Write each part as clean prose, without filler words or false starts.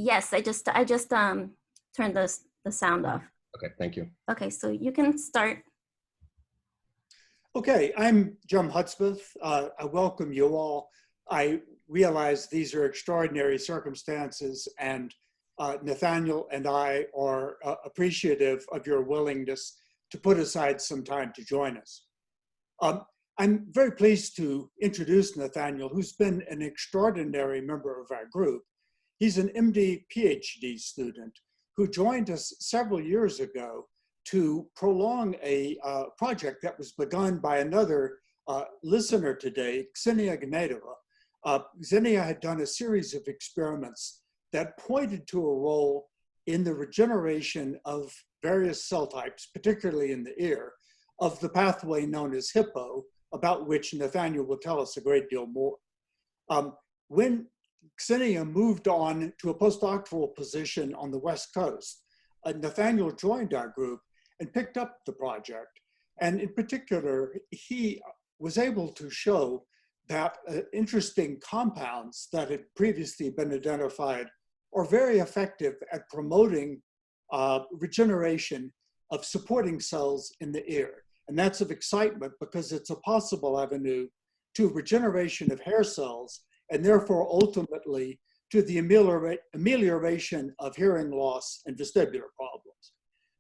Yes, I just turned the sound off. Okay, thank you. Okay, so you can start. Okay, I'm Jim Hudspeth. I welcome you all. I realize these are extraordinary circumstances, and Nathaniel and I are appreciative of your willingness to put aside some time to join us. I'm very pleased to introduce Nathaniel, who's been an extraordinary member of our group. He's an MD PhD student who joined us several years ago to prolong a project that was begun by another listener today, Ksenia Gnedova. Ksenia had done a series of experiments that pointed to a role in the regeneration of various cell types, particularly in the ear, of the pathway known as Hippo, about which Nathaniel will tell us a great deal more. When Ksenia moved on to a postdoctoral position on the West Coast, Nathaniel joined our group and picked up the project. And in particular, he was able to show that interesting compounds that had previously been identified are very effective at promoting regeneration of supporting cells in the ear. And that's of excitement because it's a possible avenue to regeneration of hair cells and therefore ultimately to the amelioration of hearing loss and vestibular problems.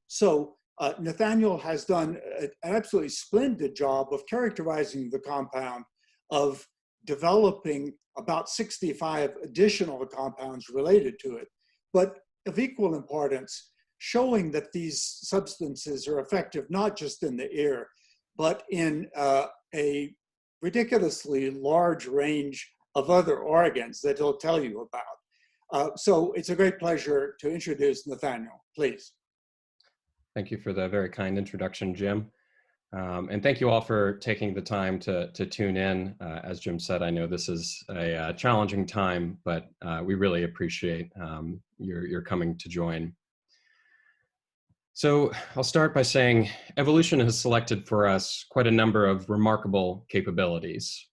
So Nathaniel has done an absolutely splendid job of characterizing the compound, of developing about 65 additional compounds related to it, but of equal importance, showing that these substances are effective not just in the ear, but in a ridiculously large range of other organs that he'll tell you about. So it's a great pleasure to introduce Nathaniel, please. Thank you for the very kind introduction, Jim. And thank you all for taking the time to tune in. As Jim said, I know this is a challenging time, but we really appreciate your coming to join. So I'll start by saying evolution has selected for us quite a number of remarkable capabilities,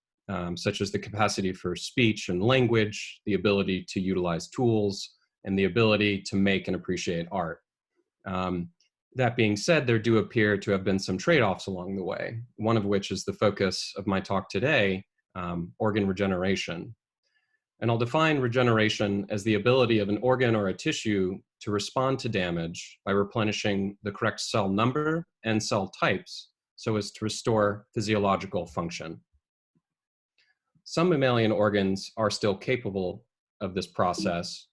such as the capacity for speech and language, the ability to utilize tools, and the ability to make and appreciate art. That being said, there do appear to have been some trade-offs along the way, one of which is the focus of my talk today, organ regeneration. And I'll define regeneration as the ability of an organ or a tissue to respond to damage by replenishing the correct cell number and cell types so as to restore physiological function. Some mammalian organs are still capable of this process,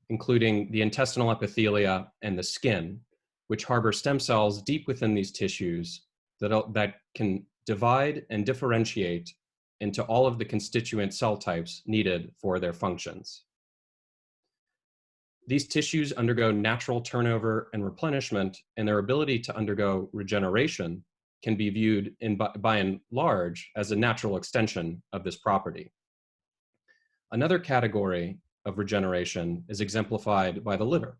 including the intestinal epithelia and the skin, which harbor stem cells deep within these tissues that can divide and differentiate into all of the constituent cell types needed for their functions. These tissues undergo natural turnover and replenishment, and their ability to undergo regeneration can be viewed by and large as a natural extension of this property. Another category of regeneration is exemplified by the liver,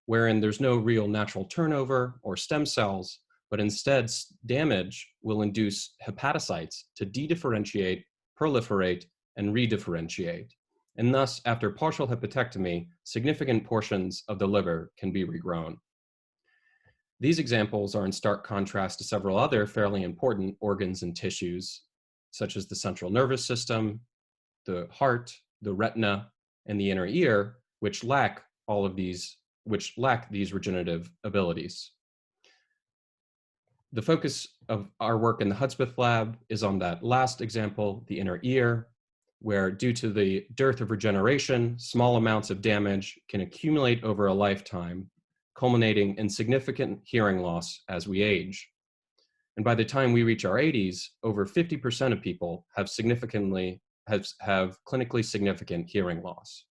wherein there's no real natural turnover or stem cells, but instead damage will induce hepatocytes to dedifferentiate, proliferate, and redifferentiate. And thus, after partial hepatectomy, significant portions of the liver can be regrown. These examples are in stark contrast to several other fairly important organs and tissues, such as the central nervous system, the heart, the retina, and the inner ear, which lack these regenerative abilities. The focus of our work in the Hudspeth lab is on that last example, the inner ear, where due to the dearth of regeneration, small amounts of damage can accumulate over a lifetime, culminating in significant hearing loss as we age. And by the time we reach our 80s, over 50% of people have clinically significant hearing loss.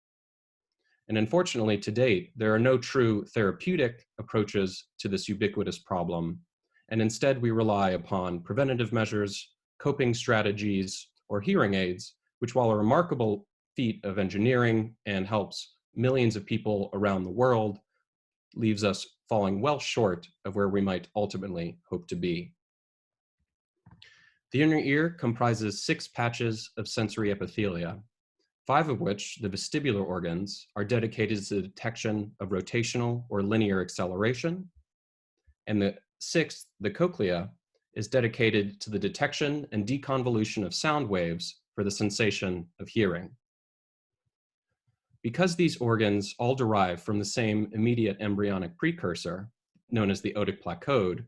And unfortunately, to date, there are no true therapeutic approaches to this ubiquitous problem. And instead, we rely upon preventative measures, coping strategies, or hearing aids, which, while a remarkable feat of engineering and helps millions of people around the world, leaves us falling well short of where we might ultimately hope to be. The inner ear comprises 6 patches of sensory epithelia, 5 of which, the vestibular organs, are dedicated to the detection of rotational or linear acceleration. And the 6th, the cochlea, is dedicated to the detection and deconvolution of sound waves for the sensation of hearing. Because these organs all derive from the same immediate embryonic precursor, known as the otic placode,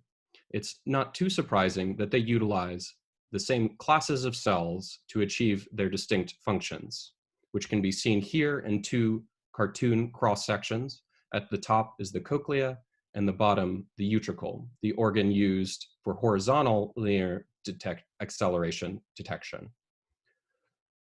it's not too surprising that they utilize the same classes of cells to achieve their distinct functions, which can be seen here in 2 cartoon cross sections. At the top is the cochlea, and the bottom, the utricle, the organ used for horizontal linear acceleration detection.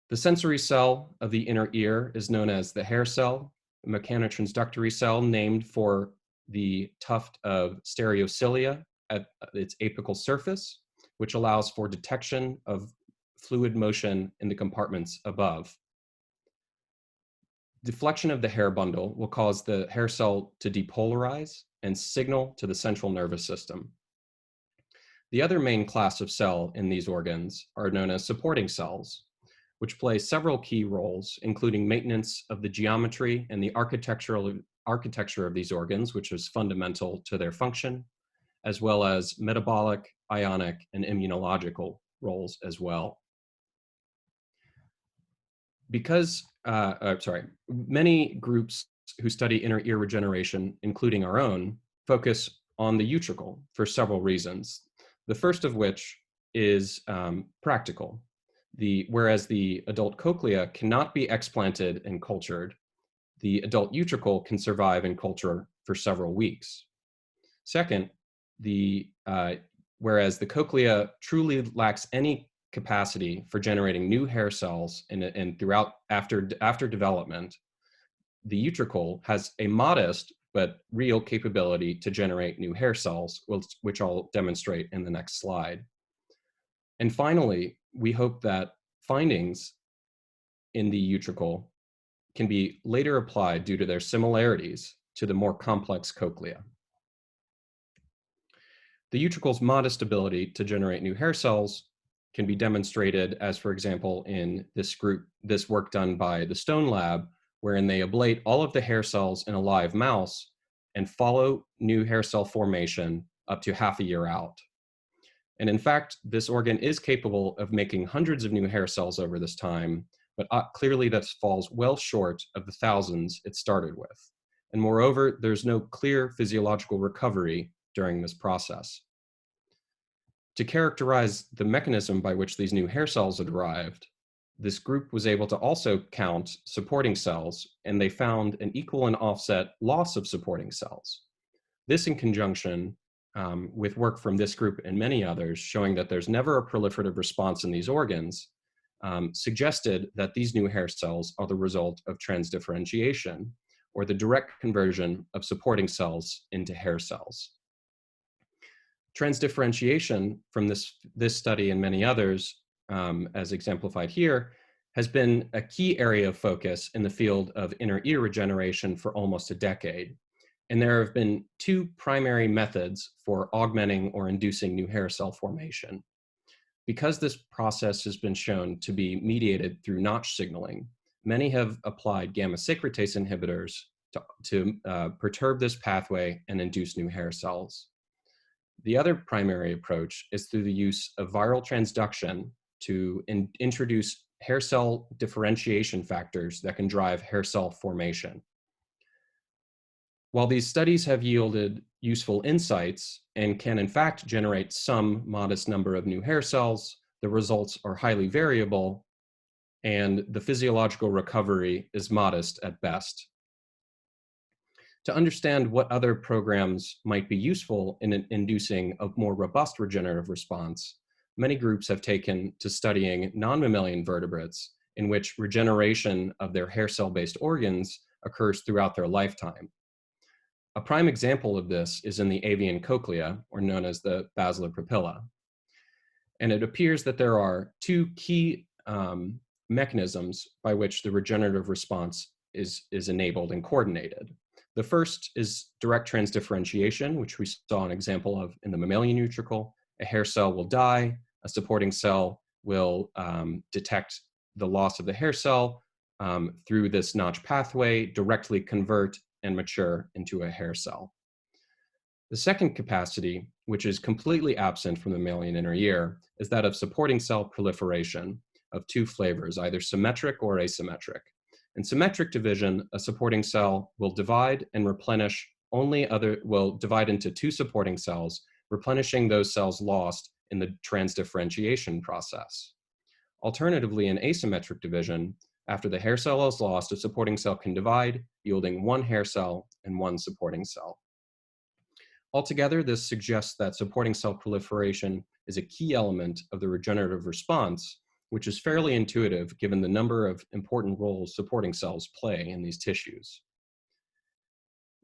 The sensory cell of the inner ear is known as the hair cell, a mechanotransductory cell named for the tuft of stereocilia at its apical surface, which allows for detection of fluid motion in the compartments above. Deflection of the hair bundle will cause the hair cell to depolarize and signal to the central nervous system. The other main class of cell in these organs are known as supporting cells, which play several key roles, including maintenance of the geometry and the architecture of these organs, which is fundamental to their function, as well as metabolic, ionic, and immunological roles as well. Because, many groups who study inner ear regeneration, including our own, focus on the utricle for several reasons. The first of which is practical. Whereas the adult cochlea cannot be explanted and cultured, the adult utricle can survive in culture for several weeks. Second, whereas the cochlea truly lacks any capacity for generating new hair cells and throughout after development, the utricle has a modest but real capability to generate new hair cells, which I'll demonstrate in the next slide. And finally, we hope that findings in the utricle can be later applied due to their similarities to the more complex cochlea. The utricle's modest ability to generate new hair cells can be demonstrated as, for example, in this work done by the Stone Lab, wherein they ablate all of the hair cells in a live mouse and follow new hair cell formation up to half a year out. And in fact, this organ is capable of making hundreds of new hair cells over this time, but clearly that falls well short of the thousands it started with. And moreover, there's no clear physiological recovery during this process. To characterize the mechanism by which these new hair cells are derived, this group was able to also count supporting cells, and they found an equal and offset loss of supporting cells. This in conjunction with work from this group and many others showing that there's never a proliferative response in these organs, suggested that these new hair cells are the result of transdifferentiation, or the direct conversion of supporting cells into hair cells. Transdifferentiation from this study and many others, as exemplified here, has been a key area of focus in the field of inner ear regeneration for almost a decade. And there have been 2 primary methods for augmenting or inducing new hair cell formation. Because this process has been shown to be mediated through notch signaling, many have applied gamma secretase inhibitors to perturb this pathway and induce new hair cells. The other primary approach is through the use of viral transduction to introduce hair cell differentiation factors that can drive hair cell formation. While these studies have yielded useful insights and can in fact generate some modest number of new hair cells, the results are highly variable and the physiological recovery is modest at best. To understand what other programs might be useful in inducing a more robust regenerative response, many groups have taken to studying non-mammalian vertebrates in which regeneration of their hair cell-based organs occurs throughout their lifetime. A prime example of this is in the avian cochlea, or known as the basilar papilla. And it appears that there are 2 key mechanisms by which the regenerative response is enabled and coordinated. The first is direct transdifferentiation, which we saw an example of in the mammalian utricle. A hair cell will die, a supporting cell will detect the loss of the hair cell, through this notch pathway directly convert and mature into a hair cell. The second capacity, which is completely absent from the mammalian inner ear, is that of supporting cell proliferation of two flavors, either symmetric or asymmetric. In symmetric division, a supporting cell will divide and replenish will divide into two supporting cells, replenishing those cells lost in the transdifferentiation process. Alternatively, in asymmetric division, after the hair cell is lost, a supporting cell can divide, yielding one hair cell and one supporting cell. Altogether, this suggests that supporting cell proliferation is a key element of the regenerative response, which is fairly intuitive given the number of important roles supporting cells play in these tissues.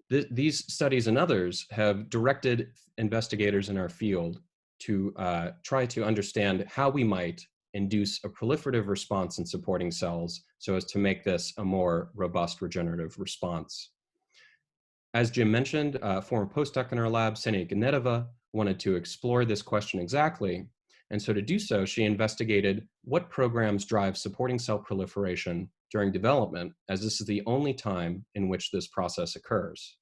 These studies and others have directed investigators in our field to try to understand how we might induce a proliferative response in supporting cells so as to make this a more robust regenerative response. As Jim mentioned, a former postdoc in our lab, Senia Ganetova, wanted to explore this question exactly. And so to do so, she investigated what programs drive supporting cell proliferation during development, as this is the only time in which this process occurs.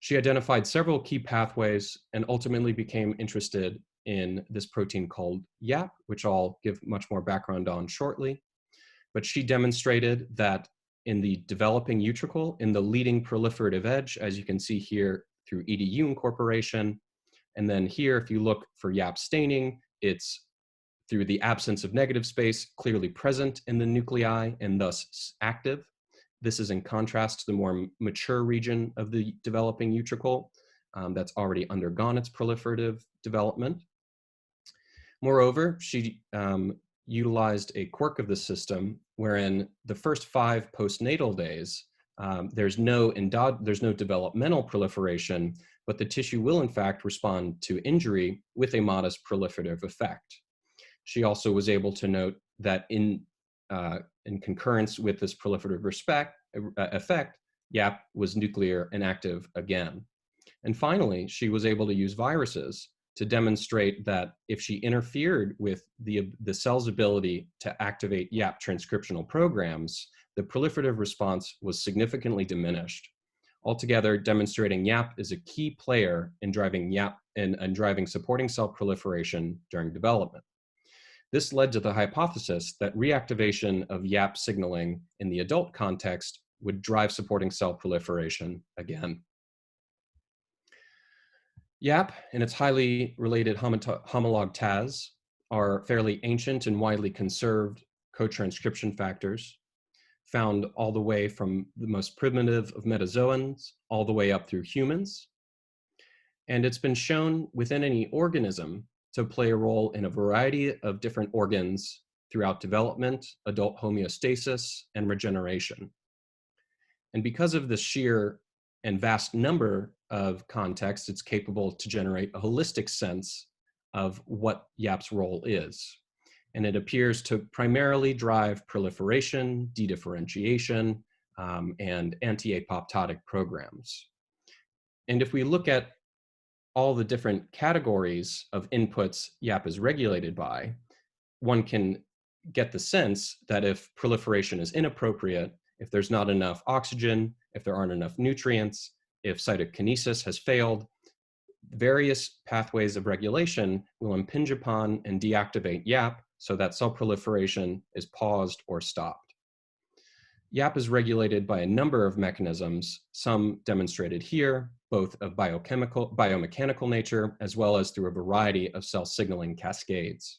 She identified several key pathways and ultimately became interested in this protein called YAP, which I'll give much more background on shortly. But she demonstrated that in the developing utricle, in the leading proliferative edge, as you can see here through EDU incorporation. And then here, if you look for YAP staining, it's through the absence of negative space, clearly present in the nuclei and thus active. This is in contrast to the more mature region of the developing utricle that's already undergone its proliferative development. Moreover, she utilized a quirk of the system wherein the first 5 postnatal days, there's no developmental proliferation, but the tissue will in fact respond to injury with a modest proliferative effect. She also was able to note that in concurrence with this proliferative effect, YAP was nuclear and active again. And finally, she was able to use viruses to demonstrate that if she interfered with the cell's ability to activate YAP transcriptional programs, the proliferative response was significantly diminished. Altogether, demonstrating YAP is a key player in driving YAP and driving supporting cell proliferation during development. This led to the hypothesis that reactivation of YAP signaling in the adult context would drive supporting cell proliferation again. YAP and its highly related homolog TAZ are fairly ancient and widely conserved co-transcription factors, found all the way from the most primitive of metazoans all the way up through humans. And it's been shown within any organism to play a role in a variety of different organs throughout development, adult homeostasis, and regeneration. And because of the sheer and vast number of contexts, it's capable to generate a holistic sense of what YAP's role is. And it appears to primarily drive proliferation, dedifferentiation, and anti-apoptotic programs. And if we look at all the different categories of inputs YAP is regulated by, one can get the sense that if proliferation is inappropriate, if there's not enough oxygen, if there aren't enough nutrients, if cytokinesis has failed, various pathways of regulation will impinge upon and deactivate YAP so that cell proliferation is paused or stopped. YAP is regulated by a number of mechanisms, some demonstrated here, both of biomechanical nature, as well as through a variety of cell signaling cascades.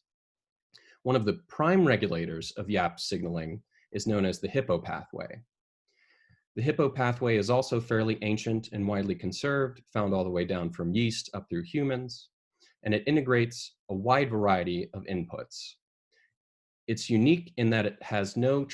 One of the prime regulators of YAP signaling is known as the Hippo pathway. The Hippo pathway is also fairly ancient and widely conserved, found all the way down from yeast up through humans, and it integrates a wide variety of inputs. It's unique in that it has no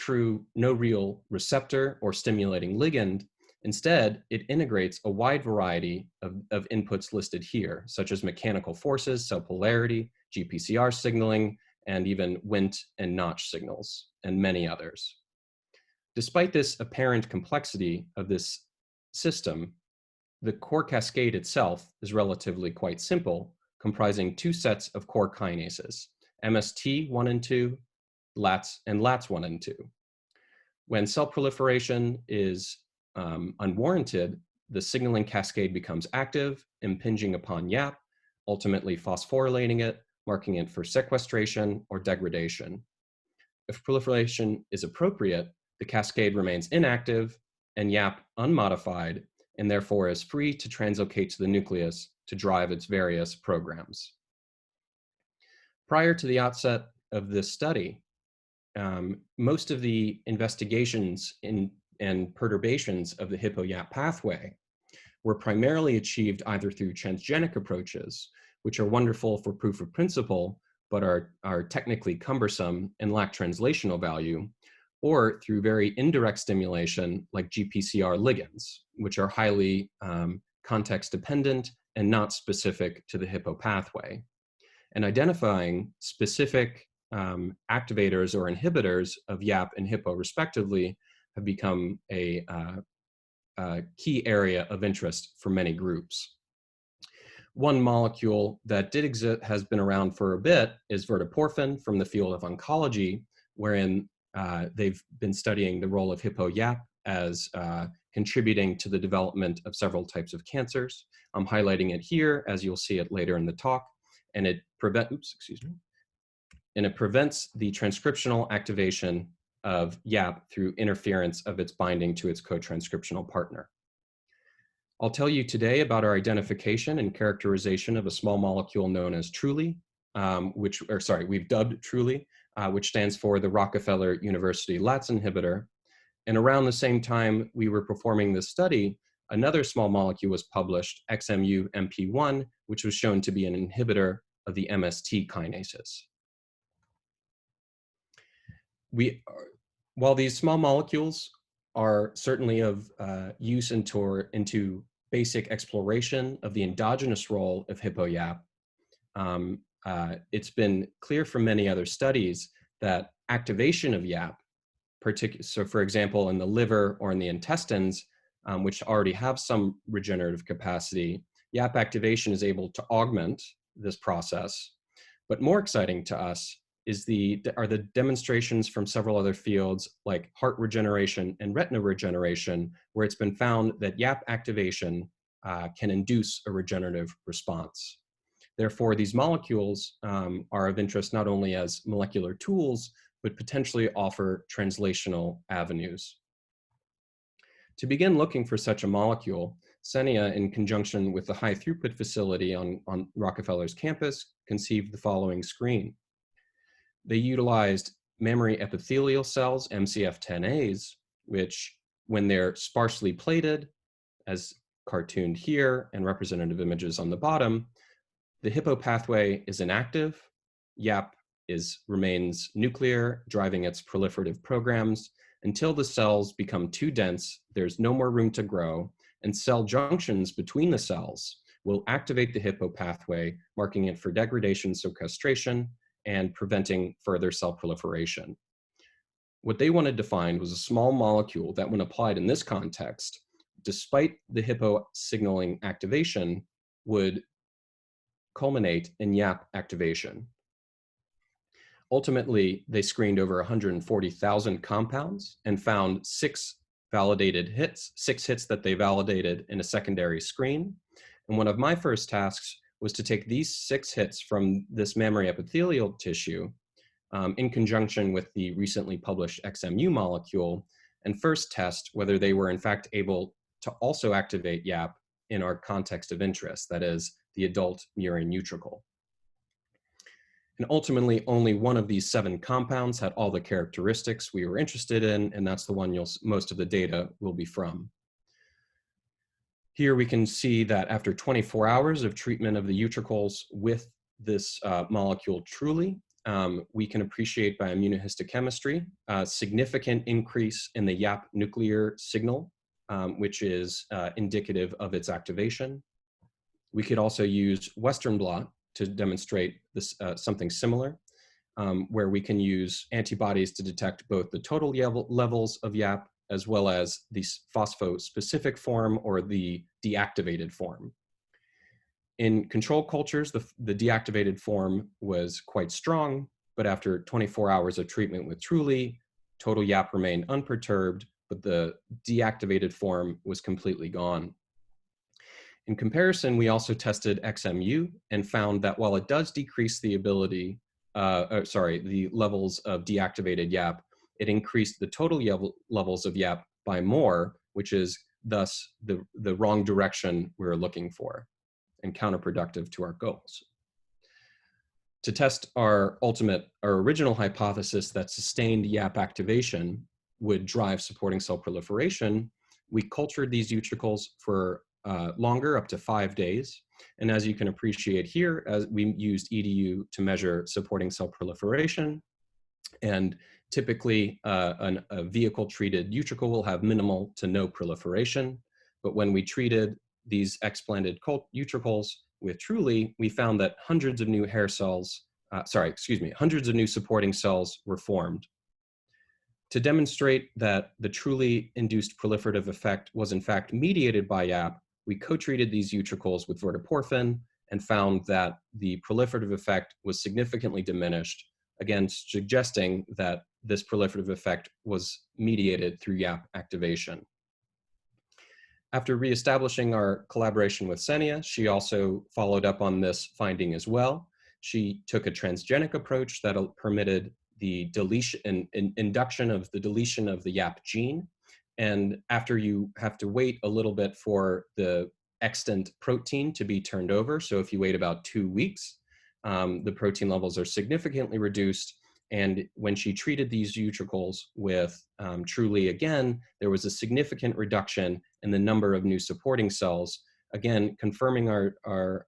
real receptor or stimulating ligand. Instead, it integrates a wide variety of inputs listed here, such as mechanical forces, cell polarity, GPCR signaling, and even Wnt and Notch signals, and many others. Despite this apparent complexity of this system, the core cascade itself is relatively quite simple, comprising 2 sets of core kinases, MST1 and 2, LATS 1 and 2. When cell proliferation is unwarranted, the signaling cascade becomes active, impinging upon YAP, ultimately phosphorylating it, marking it for sequestration or degradation. If proliferation is appropriate, the cascade remains inactive and YAP unmodified, and therefore is free to translocate to the nucleus to drive its various programs. Prior to the outset of this study, most of the investigations and perturbations of the Hippo-YAP pathway were primarily achieved either through transgenic approaches, which are wonderful for proof of principle, but are technically cumbersome and lack translational value, or through very indirect stimulation like GPCR ligands, which are highly context dependent and not specific to the Hippo pathway. And identifying specific activators or inhibitors of YAP and Hippo respectively have become a key area of interest for many groups. One molecule that did exist, has been around for a bit, is verteporfin from the field of oncology, wherein they've been studying the role of Hippo-YAP as contributing to the development of several types of cancers. I'm highlighting it here, as you'll see it later in the talk, and it prevents the transcriptional activation of YAP through interference of its binding to its co-transcriptional partner. I'll tell you today about our identification and characterization of a small molecule known as TRULI, we've dubbed TRULI, which stands for the Rockefeller University LATS inhibitor. And around the same time we were performing this study, another small molecule was published, XMU-MP1, which was shown to be an inhibitor of the MST kinases. While these small molecules are certainly of use into basic exploration of the endogenous role of Hippo-YAP, it's been clear from many other studies that activation of YAP, so for example, in the liver or in the intestines, which already have some regenerative capacity, YAP activation is able to augment this process. But more exciting to us are the demonstrations from several other fields like heart regeneration and retina regeneration, where it's been found that YAP activation can induce a regenerative response. Therefore, these molecules are of interest not only as molecular tools, but potentially offer translational avenues. To begin looking for such a molecule, Senia, in conjunction with the high throughput facility on Rockefeller's campus, conceived the following screen. They utilized mammary epithelial cells, MCF10As, which, when they're sparsely plated, as cartooned here and representative images on the bottom, the Hippo pathway is inactive, YAP remains nuclear, driving its proliferative programs until the cells become too dense, there's no more room to grow, and cell junctions between the cells will activate the Hippo pathway, marking it for degradation, sequestration, and preventing further cell proliferation. What they wanted to find was a small molecule that, when applied in this context, despite the Hippo signaling activation, would culminate in YAP activation. Ultimately, they screened over 140,000 compounds and found six hits that they validated in a secondary screen. And one of my first tasks was to take these 6 hits from this mammary epithelial tissue in conjunction with the recently published XMU molecule and first test whether they were in fact able to also activate YAP in our context of interest, that is, the adult murine neutrophil. And ultimately, only one of these 7 compounds had all the characteristics we were interested in, and that's the one most of the data will be from. Here we can see that after 24 hours of treatment of the neutrophils with this molecule TRULI, we can appreciate by immunohistochemistry a significant increase in the YAP nuclear signal, which is indicative of its activation. We could also use Western blot to demonstrate this, something similar, where we can use antibodies to detect both the total levels of YAP as well as the phospho-specific form or the deactivated form. In control cultures, the deactivated form was quite strong, but after 24 hours of treatment with TRULI, total YAP remained unperturbed, but the deactivated form was completely gone. In comparison, we also tested XMU and found that while it does decrease the ability, the levels of deactivated YAP, it increased the total levels of YAP by more, which is thus the wrong direction we're looking for and counterproductive to our goals. To test our original hypothesis that sustained YAP activation would drive supporting cell proliferation, we cultured these utricles for longer, up to 5 days. And as you can appreciate here, as we used EDU to measure supporting cell proliferation, and typically a vehicle-treated utricle will have minimal to no proliferation. But when we treated these explanted utricles with TRULI, we found that hundreds of new hundreds of new supporting cells were formed. To demonstrate that the TRULI induced proliferative effect was in fact mediated by YAP, we co-treated these utricles with verteporfin and found that the proliferative effect was significantly diminished, again suggesting that this proliferative effect was mediated through YAP activation. After reestablishing our collaboration with Senia, she also followed up on this finding as well. She took a transgenic approach that permitted the deletion and induction of the deletion of the YAP gene. And after you have to wait a little bit for the extant protein to be turned over, so if you wait about 2 weeks, the protein levels are significantly reduced. And when she treated these utricles with TRULI again, there was a significant reduction in the number of new supporting cells, again, confirming our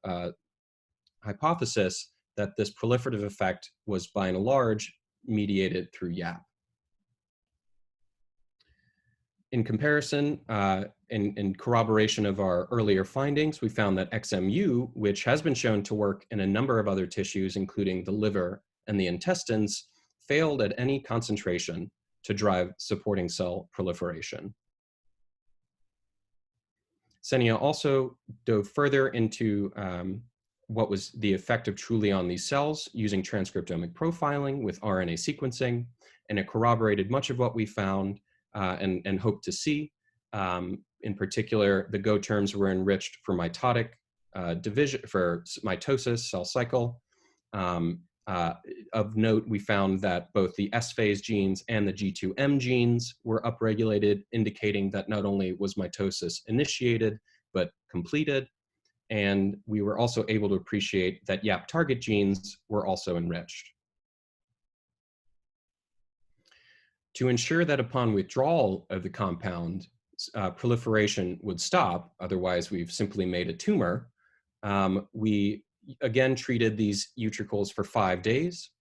hypothesis that this proliferative effect was by and large mediated through YAP. In comparison, in corroboration of our earlier findings, we found that XMU, which has been shown to work in a number of other tissues, including the liver and the intestines, failed at any concentration to drive supporting cell proliferation. Senia also dove further into what was the effect of TRULI on these cells using transcriptomic profiling with RNA sequencing, and it corroborated much of what we found and hoped to see. In particular, the Go terms were enriched for mitotic division, for mitosis, cell cycle. Of note, we found that both the S-phase genes and the G2M genes were upregulated, indicating that not only was mitosis initiated, but completed. And we were also able to appreciate that YAP target genes were also enriched. To ensure that upon withdrawal of the compound, proliferation would stop, otherwise we've simply made a tumor, we again treated these utricles for 5 days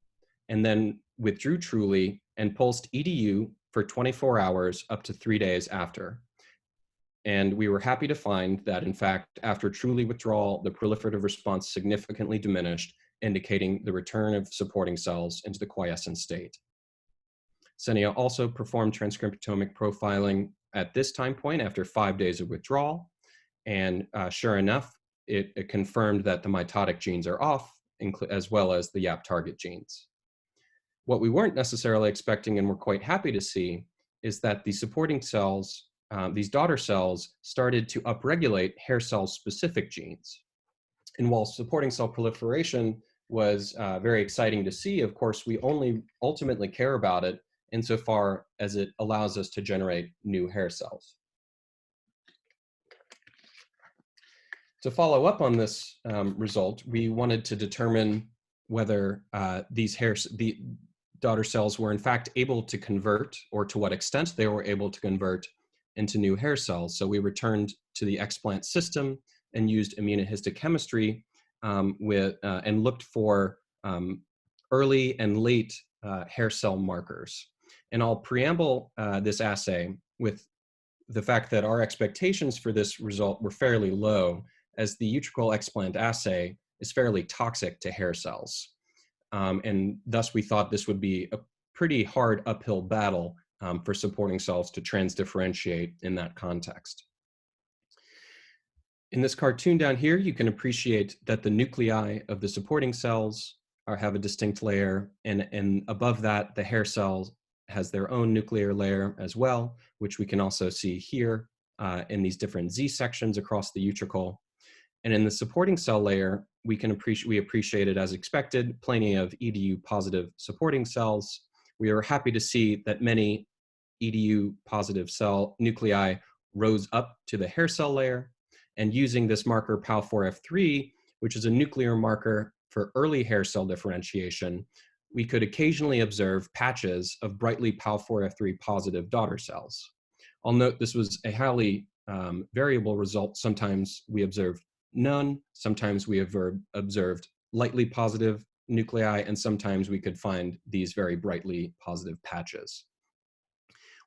and then withdrew TRULI and pulsed EDU for 24 hours up to 3 days after. And we were happy to find that, in fact, after TRULI withdrawal, the proliferative response significantly diminished, indicating the return of supporting cells into the quiescent state. Senia also performed transcriptomic profiling at this time point after 5 days of withdrawal. And sure enough, it confirmed that the mitotic genes are off, as well as the YAP target genes. What we weren't necessarily expecting and we're quite happy to see is that the supporting cells, these daughter cells, started to upregulate hair cell specific genes. And while supporting cell proliferation was very exciting to see, of course, we only ultimately care about it insofar as it allows us to generate new hair cells. To follow up on this result, we wanted to determine whether the daughter cells were in fact able to convert, or to what extent they were able to convert into new hair cells. So we returned to the explant system and used immunohistochemistry and looked for early and late hair cell markers. And I'll preamble this assay with the fact that our expectations for this result were fairly low, as the utricle explant assay is fairly toxic to hair cells. And thus we thought this would be a pretty hard uphill battle for supporting cells to transdifferentiate in that context. In this cartoon down here, you can appreciate that the nuclei of the supporting cells have a distinct layer, and above that, the hair cells has their own nuclear layer as well, which we can also see here in these different Z sections across the utricle. And in the supporting cell layer, we appreciated, as expected, plenty of EDU positive supporting cells. We are happy to see that many EDU positive cell nuclei rose up to the hair cell layer. And using this marker PAL4F3, which is a nuclear marker for early hair cell differentiation, we could occasionally observe patches of brightly PAL4F3 positive daughter cells. I'll note this was a highly variable result. Sometimes we observed none, sometimes we observed lightly positive nuclei, and sometimes we could find these very brightly positive patches.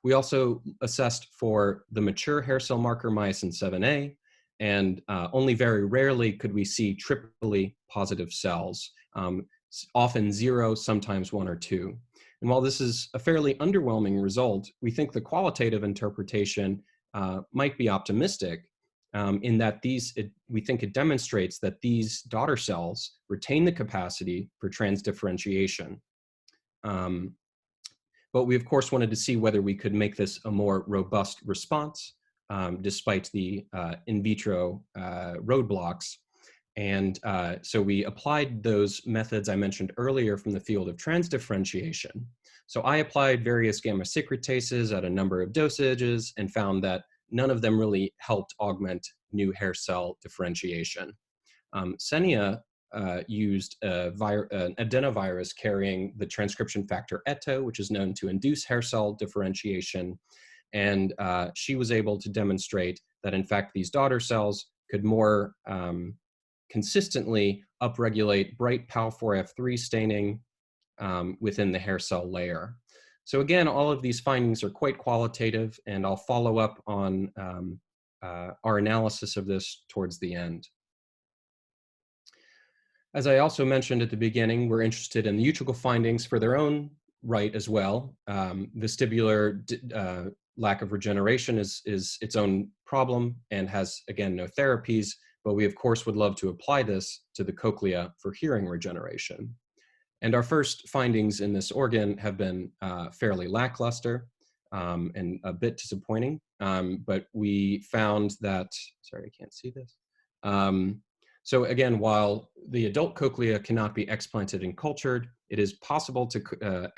We also assessed for the mature hair cell marker myosin 7A, and only very rarely could we see triply positive cells, often 0, sometimes 1 or 2. And while this is a fairly underwhelming result, we think the qualitative interpretation might be optimistic in that we think it demonstrates that these daughter cells retain the capacity for transdifferentiation. But we, of course, wanted to see whether we could make this a more robust response despite the in vitro roadblocks. And so we applied those methods I mentioned earlier from the field of transdifferentiation. So I applied various gamma secretases at a number of dosages and found that none of them really helped augment new hair cell differentiation. Senia used an adenovirus carrying the transcription factor ETO, which is known to induce hair cell differentiation. And she was able to demonstrate that, in fact, these daughter cells could more consistently upregulate bright PAL4F3 staining within the hair cell layer. So again, all of these findings are quite qualitative, and I'll follow up on our analysis of this towards the end. As I also mentioned at the beginning, we're interested in the utricle findings for their own right as well. Vestibular lack of regeneration is its own problem and has, again, no therapies, but we, of course, would love to apply this to the cochlea for hearing regeneration. And our first findings in this organ have been fairly lackluster and a bit disappointing, but we found that, sorry, I can't see this. So again, while the adult cochlea cannot be explanted and cultured, it is possible to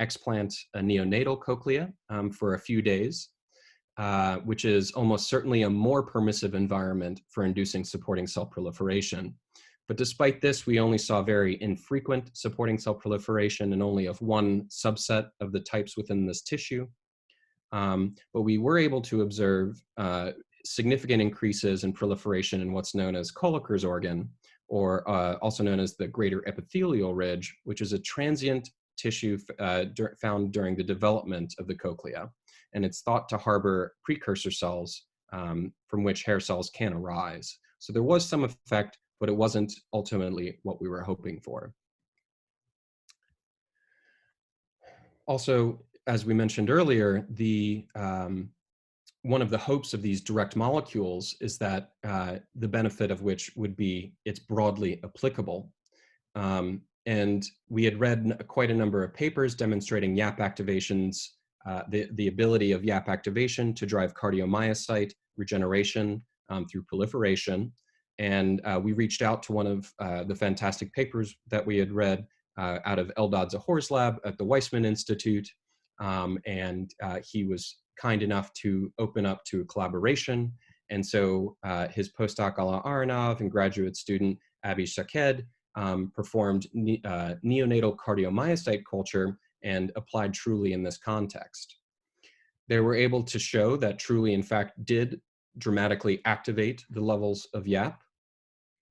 explant a neonatal cochlea for a few days, which is almost certainly a more permissive environment for inducing supporting cell proliferation. But despite this, we only saw very infrequent supporting cell proliferation and only of one subset of the types within this tissue. But we were able to observe significant increases in proliferation in what's known as Kolliker's organ, or also known as the greater epithelial ridge, which is a transient tissue found during the development of the cochlea. And it's thought to harbor precursor cells from which hair cells can arise. So there was some effect, but it wasn't ultimately what we were hoping for. Also, as we mentioned earlier, one of the hopes of these direct molecules is that the benefit of which would be it's broadly applicable. And we had read quite a number of papers demonstrating YAP activations, the ability of YAP activation to drive cardiomyocyte regeneration through proliferation. And we reached out to one of the fantastic papers that we had read out of Eldad Zahor's lab at the Weizmann Institute. And he was kind enough to open up to a collaboration. And so his postdoc Ala Aronov and graduate student Abby Shaked performed neonatal cardiomyocyte culture and applied TRULI in this context. They were able to show that TRULI, in fact, did dramatically activate the levels of YAP.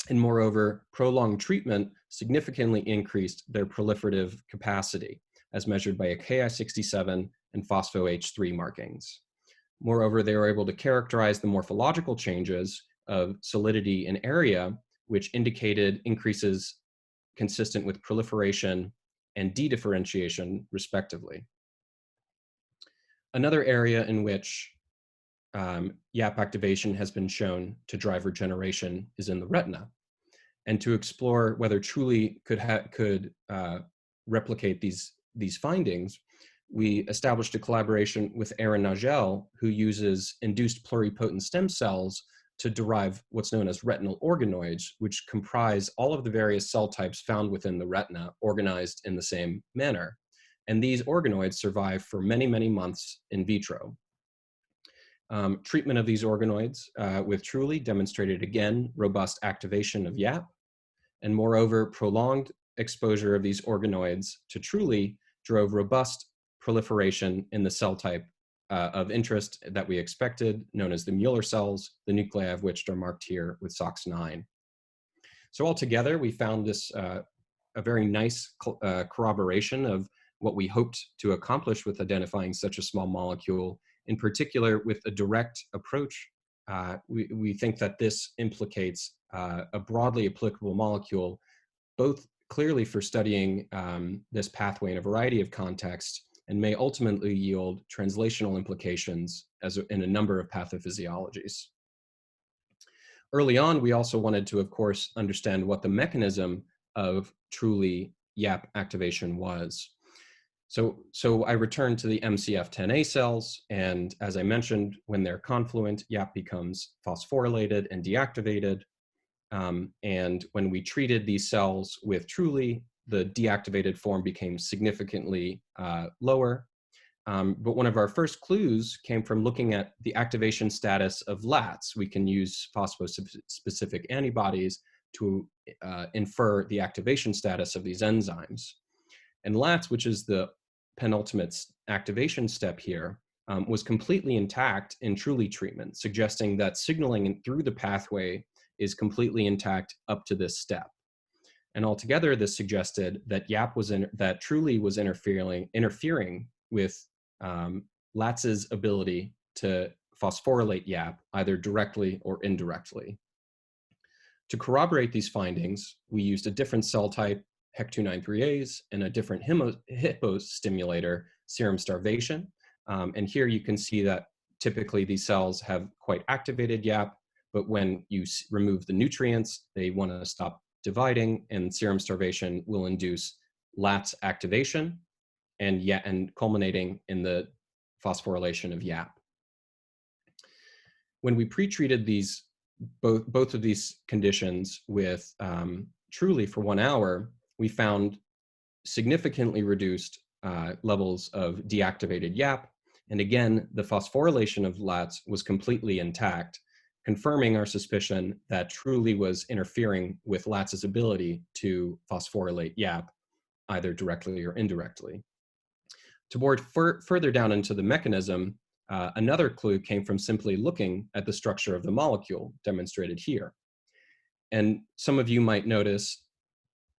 And moreover, prolonged treatment significantly increased their proliferative capacity, as measured by a Ki67 and phospho-H3 markings. Moreover, they were able to characterize the morphological changes of solidity and area, which indicated increases consistent with proliferation and dedifferentiation, respectively. Another area in which YAP activation has been shown to drive regeneration is in the retina. And to explore whether TRULI could replicate these findings, we established a collaboration with Aaron Nagel, who uses induced pluripotent stem cells to derive what's known as retinal organoids, which comprise all of the various cell types found within the retina, organized in the same manner. And these organoids survive for many, many months in vitro. Treatment of these organoids with TRULI demonstrated, again, robust activation of YAP, and moreover, prolonged exposure of these organoids to TRULI drove robust proliferation in the cell type of interest that we expected, known as the Mueller cells, the nuclei of which are marked here with SOX9. So altogether, we found this a very nice corroboration of what we hoped to accomplish with identifying such a small molecule. In particular, with a direct approach, we think that this implicates a broadly applicable molecule, both clearly for studying this pathway in a variety of contexts, and may ultimately yield translational implications in a number of pathophysiologies. Early on, we also wanted to, of course, understand what the mechanism of TRULI YAP activation was. So I returned to the MCF10A cells, and as I mentioned, when they're confluent, YAP becomes phosphorylated and deactivated. And when we treated these cells with TRULI, the deactivated form became significantly lower. But one of our first clues came from looking at the activation status of LATs. We can use phosphospecific antibodies to infer the activation status of these enzymes. And LATs, which is the penultimate activation step here, was completely intact in TRULI treatment, suggesting that signaling through the pathway is completely intact up to this step. And altogether, this suggested that that TRULI was interfering with LATS's ability to phosphorylate YAP, either directly or indirectly. To corroborate these findings, we used a different cell type, HEC293As, and a different Hippo stimulator, serum starvation. And here you can see that typically these cells have quite activated YAP, but when you remove the nutrients, they want to stop dividing, and serum starvation will induce LATS activation and culminating in the phosphorylation of YAP. When we pre-treated both of these conditions with TRULI for 1 hour, we found significantly reduced levels of deactivated YAP. And again, the phosphorylation of LATs was completely intact, confirming our suspicion that TRULI was interfering with LATS's ability to phosphorylate YAP, either directly or indirectly. To bore further down into the mechanism, another clue came from simply looking at the structure of the molecule demonstrated here. And some of you might notice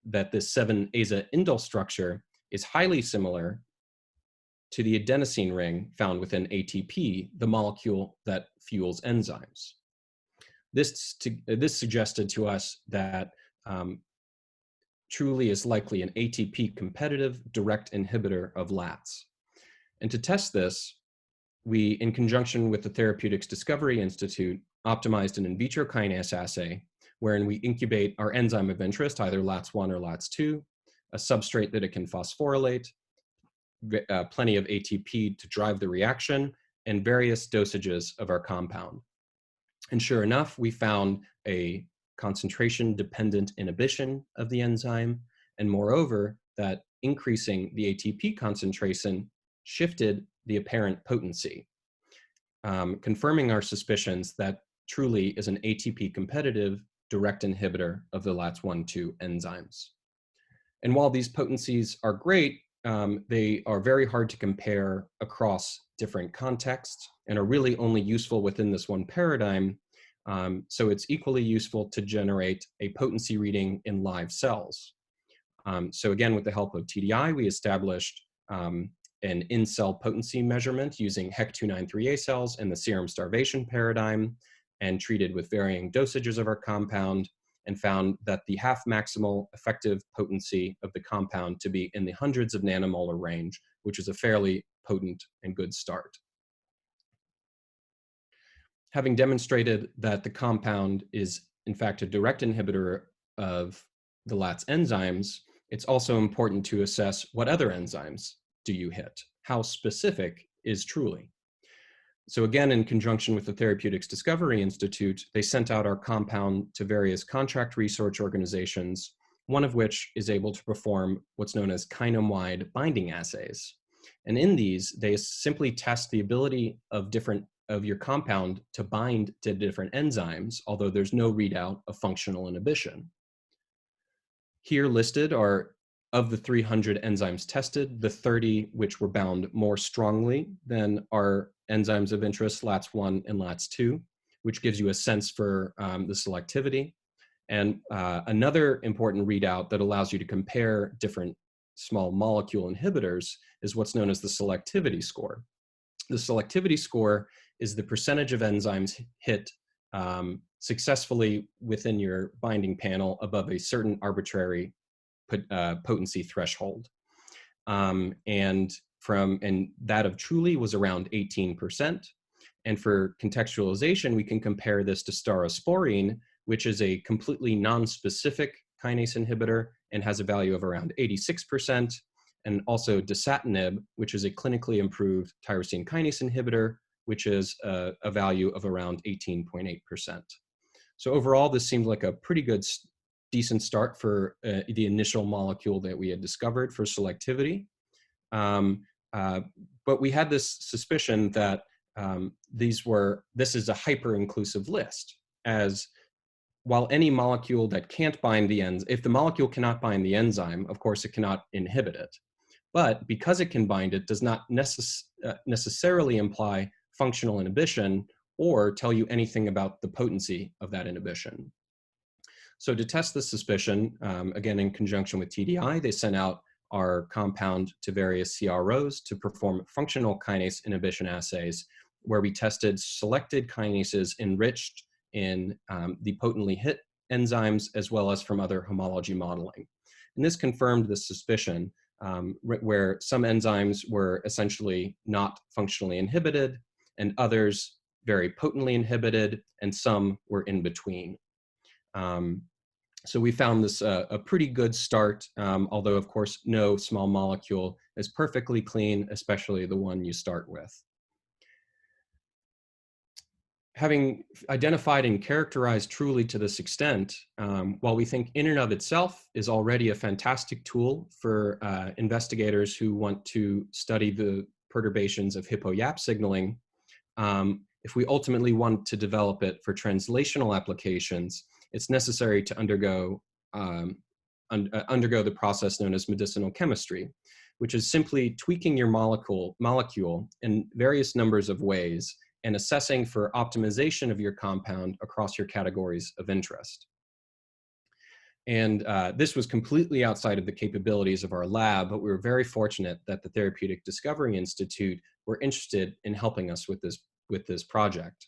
that this 7-aza indole structure is highly similar to the adenosine ring found within ATP, the molecule that fuels enzymes. This suggested to us that TRULI is likely an ATP competitive direct inhibitor of LATs. And to test this, we, in conjunction with the Therapeutics Discovery Institute, optimized an in vitro kinase assay wherein we incubate our enzyme of interest, either LATS1 or LATS2, a substrate that it can phosphorylate, plenty of ATP to drive the reaction, and various dosages of our compound. And sure enough, we found a concentration-dependent inhibition of the enzyme, and moreover, that increasing the ATP concentration shifted the apparent potency, confirming our suspicions that TRULI is an ATP-competitive direct inhibitor of the LATS1-2 enzymes. And while these potencies are great, they are very hard to compare across different contexts and are really only useful within this one paradigm. So it's equally useful to generate a potency reading in live cells. So again, with the help of TDI, we established an in-cell potency measurement using HEC293A cells in the serum starvation paradigm, and treated with varying dosages of our compound, and found that the half maximal effective potency of the compound to be in the hundreds of nanomolar range, which is a fairly potent and good start. Having demonstrated that the compound is in fact a direct inhibitor of the LATS enzymes, it's also important to assess what other enzymes do you hit. how specific is TRULI? So again, in conjunction with the Therapeutics Discovery Institute, they sent out our compound to various contract research organizations, one of which is able to perform what's known as kinome-wide binding assays. And in these, they simply test the ability of your compound to bind to different enzymes, although there's no readout of functional inhibition. Here listed are, of the 300 enzymes tested, the 30 which were bound more strongly than our enzymes of interest, LATS1 and LATS2, which gives you a sense for the selectivity. And another important readout that allows you to compare different small molecule inhibitors is what's known as the selectivity score. The selectivity score is the percentage of enzymes hit successfully within your binding panel above a certain arbitrary potency threshold. And that of TRULI was around 18%. And for contextualization, we can compare this to staurosporine, which is a completely non-specific kinase inhibitor and has a value of around 86%, and also dasatinib, which is a clinically improved tyrosine kinase inhibitor, which is a value of around 18.8%. So overall, this seemed like a pretty good, decent start for the initial molecule that we had discovered for selectivity. But we had this suspicion that this is a hyper-inclusive list, as while any molecule that can't bind the enzyme, if the molecule cannot bind the enzyme, of course it cannot inhibit it. But because it can bind it does not necessarily imply functional inhibition or tell you anything about the potency of that inhibition. So to test this suspicion, again, in conjunction with TDI, they sent out our compound to various CROs to perform functional kinase inhibition assays, where we tested selected kinases enriched in the potently hit enzymes, as well as from other homology modeling. And this confirmed the suspicion where some enzymes were essentially not functionally inhibited, and others very potently inhibited, and some were in between. So we found this a pretty good start, although of course no small molecule is perfectly clean, especially the one you start with. Having identified and characterized TRULI to this extent, while we think in and of itself is already a fantastic tool for investigators who want to study the perturbations of Hippo-YAP signaling, if we ultimately want to develop it for translational applications, it's necessary to undergo the process known as medicinal chemistry, which is simply tweaking your molecule in various numbers of ways and assessing for optimization of your compound across your categories of interest. And this was completely outside of the capabilities of our lab, but we were very fortunate that the Therapeutic Discovery Institute were interested in helping us with this project.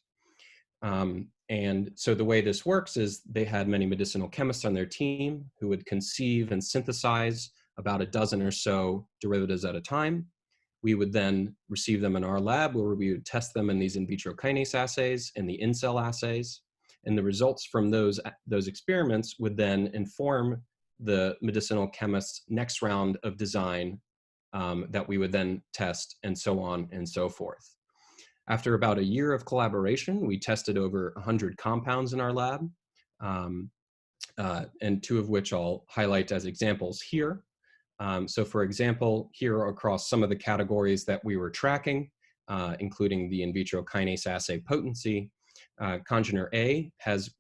And so the way this works is they had many medicinal chemists on their team who would conceive and synthesize about a dozen or so derivatives at a time. We would then receive them in our lab, where we would test them in these in vitro kinase assays and the in-cell assays. And the results from those experiments would then inform the medicinal chemist's next round of design that we would then test, and so on and so forth. After about a year of collaboration, we tested over 100 compounds in our lab, and two of which I'll highlight as examples here. So for example, here are across some of the categories that we were tracking, including the in vitro kinase assay potency. Congener A has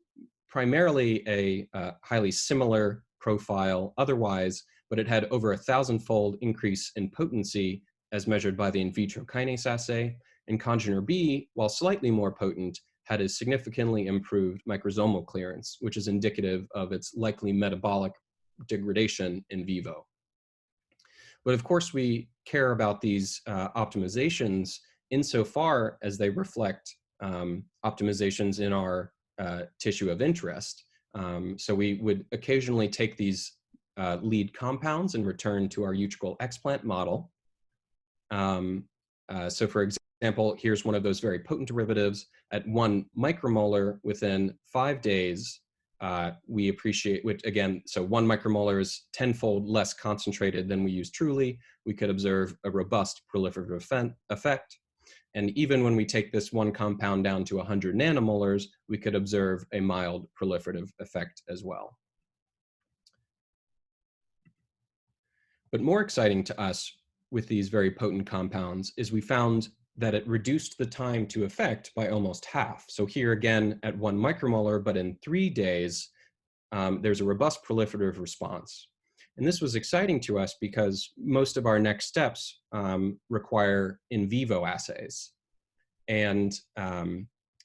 primarily a highly similar profile otherwise, but it had over 1,000-fold increase in potency as measured by the in vitro kinase assay. And congener B, while slightly more potent, had a significantly improved microsomal clearance, which is indicative of its likely metabolic degradation in vivo. But of course, we care about these optimizations insofar as they reflect optimizations in our tissue of interest. So we would occasionally take these lead compounds and return to our Utricle explant model. So for example, here's one of those very potent derivatives at 1 micromolar within 5 days. we appreciate, which again, so 1 micromolar is 10-fold less concentrated than we use TRULI. We could observe a robust proliferative effect. And even when we take this one compound down to 100 nanomolars, we could observe a mild proliferative effect as well. But more exciting to us with these very potent compounds is we found that it reduced the time to effect by almost half. So here again at 1 micromolar, but in 3 days, there's a robust proliferative response. And this was exciting to us because most of our next steps require in vivo assays. And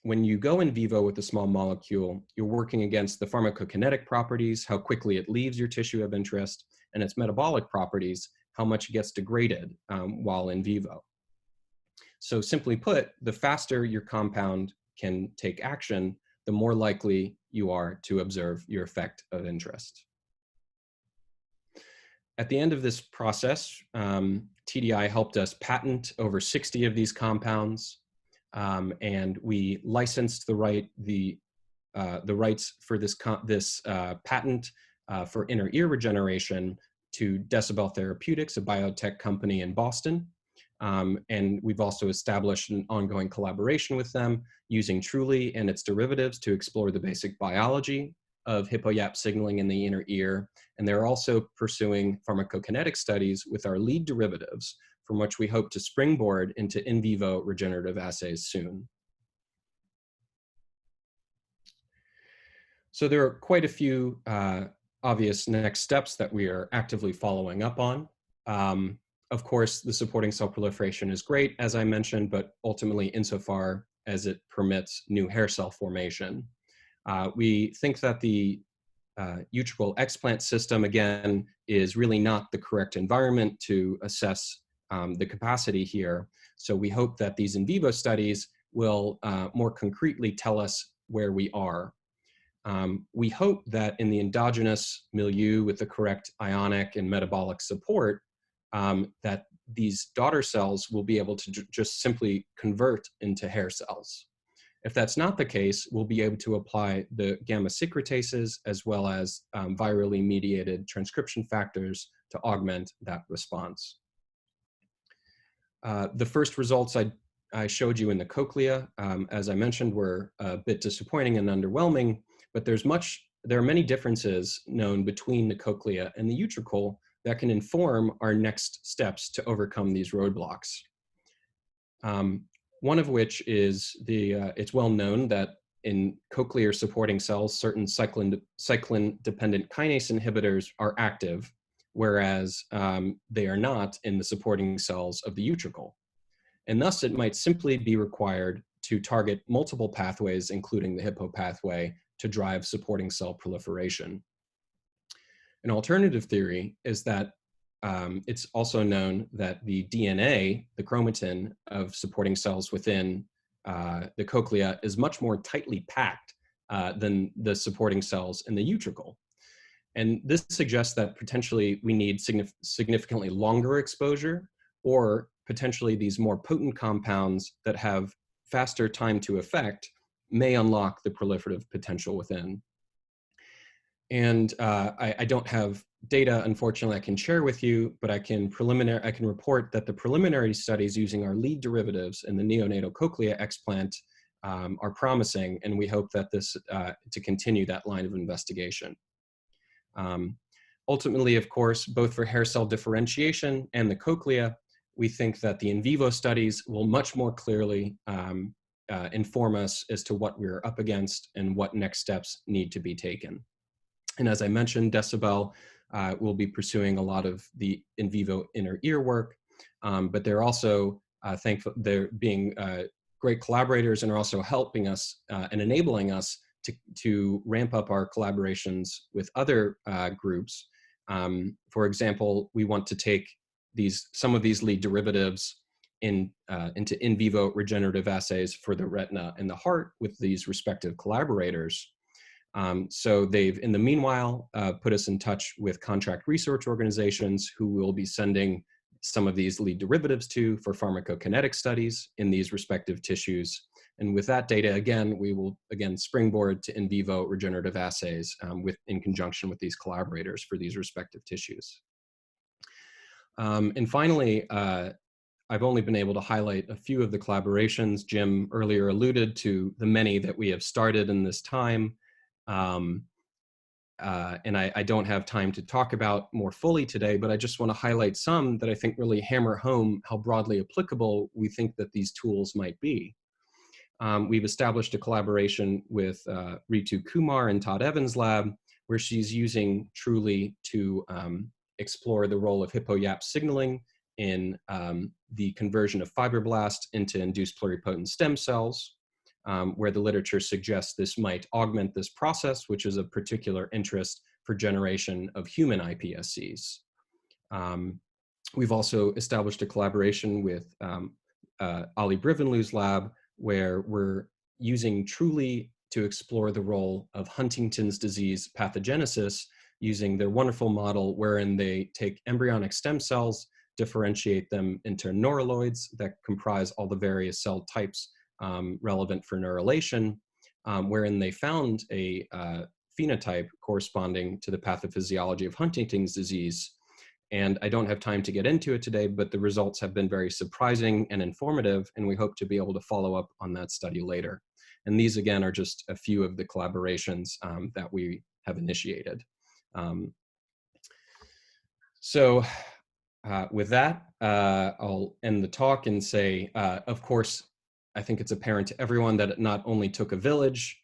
when you go in vivo with a small molecule, you're working against the pharmacokinetic properties, how quickly it leaves your tissue of interest, and its metabolic properties, how much it gets degraded while in vivo. So simply put, the faster your compound can take action, the more likely you are to observe your effect of interest. At the end of this process, TDI helped us patent over 60 of these compounds, and we licensed the rights for this patent for inner ear regeneration to Decibel Therapeutics, a biotech company in Boston. And we've also established an ongoing collaboration with them using TRULI and its derivatives to explore the basic biology of Hippo-YAP signaling in the inner ear. And they're also pursuing pharmacokinetic studies with our lead derivatives, from which we hope to springboard into in vivo regenerative assays soon. So there are quite a few obvious next steps that we are actively following up on. Of course, the supporting cell proliferation is great, as I mentioned, but ultimately insofar as it permits new hair cell formation. We think that the utricle explant system, again, is really not the correct environment to assess the capacity here. So we hope that these in vivo studies will more concretely tell us where we are. We hope that in the endogenous milieu with the correct ionic and metabolic support, that these daughter cells will be able to just simply convert into hair cells. If that's not the case, we'll be able to apply the gamma secretases as well as virally mediated transcription factors to augment that response. The first results I showed you in the cochlea, as I mentioned, were a bit disappointing and underwhelming, but there are many differences known between the cochlea and the utricle that can inform our next steps to overcome these roadblocks. One of which is it's well known that in cochlear supporting cells, certain cyclin-dependent kinase inhibitors are active, whereas they are not in the supporting cells of the utricle. And thus it might simply be required to target multiple pathways, including the Hippo pathway, to drive supporting cell proliferation. An alternative theory is that it's also known that the DNA, the chromatin of supporting cells within the cochlea, is much more tightly packed than the supporting cells in the utricle. And this suggests that potentially we need significantly longer exposure, or potentially these more potent compounds that have faster time to effect may unlock the proliferative potential within. And I don't have data, unfortunately, I can share with you, but I can report that the preliminary studies using our lead derivatives in the neonatal cochlea explant are promising, and we hope that this to continue that line of investigation. Ultimately, of course, both for hair cell differentiation and the cochlea, we think that the in vivo studies will much more clearly inform us as to what we're up against and what next steps need to be taken. And as I mentioned, Decibel will be pursuing a lot of the in vivo inner ear work, but they're also thankful, they're being great collaborators and are also helping us and enabling us to ramp up our collaborations with other groups. For example, we want to take some of these lead derivatives into in vivo regenerative assays for the retina and the heart with these respective collaborators. So they've, in the meanwhile, put us in touch with contract research organizations who will be sending some of these lead derivatives to for pharmacokinetic studies in these respective tissues. And with that data, again, we will again springboard to in vivo regenerative assays in conjunction with these collaborators for these respective tissues. And finally, I've only been able to highlight a few of the collaborations. Jim earlier alluded to the many that we have started in this time. And I don't have time to talk about more fully today, but I just want to highlight some that I think really hammer home how broadly applicable we think that these tools might be. We've established a collaboration with Ritu Kumar and Todd Evans' lab, where she's using TRULI to explore the role of Hippo-YAP signaling in the conversion of fibroblasts into induced pluripotent stem cells, where the literature suggests this might augment this process, which is of particular interest for generation of human iPSCs. We've also established a collaboration with Ali Brivenlew's lab, where we're using TRULI to explore the role of Huntington's disease pathogenesis using their wonderful model wherein they take embryonic stem cells, differentiate them into neuraloids that comprise all the various cell types relevant for neurulation, wherein they found a phenotype corresponding to the pathophysiology of Huntington's disease. And I don't have time to get into it today, but the results have been very surprising and informative, and we hope to be able to follow up on that study later. And these, again, are just a few of the collaborations that we have initiated. With that, I'll end the talk and say, of course, I think it's apparent to everyone that it not only took a village,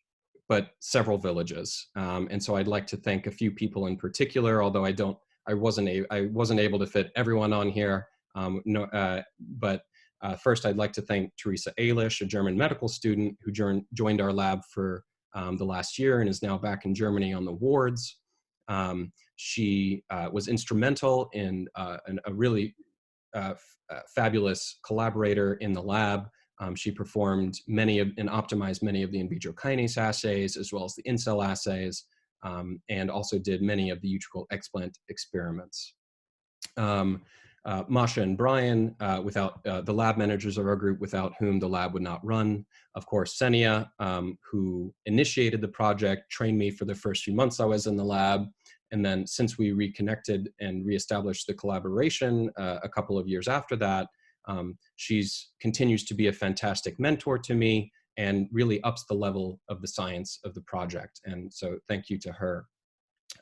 but several villages. And so I'd like to thank a few people in particular, although I wasn't able to fit everyone on here. First, I'd like to thank Teresa Eilish, a German medical student who joined our lab for the last year and is now back in Germany on the wards. She was instrumental in a really fabulous collaborator in the lab. She performed and optimized many of the in vitro kinase assays, as well as the in-cell assays, and also did many of the utricle explant experiments. Masha and Brian, without the lab managers of our group, without whom the lab would not run. Of course, Senia, who initiated the project, trained me for the first few months I was in the lab. And then since we reconnected and reestablished the collaboration a couple of years after that, she continues to be a fantastic mentor to me and really ups the level of the science of the project. And so thank you to her.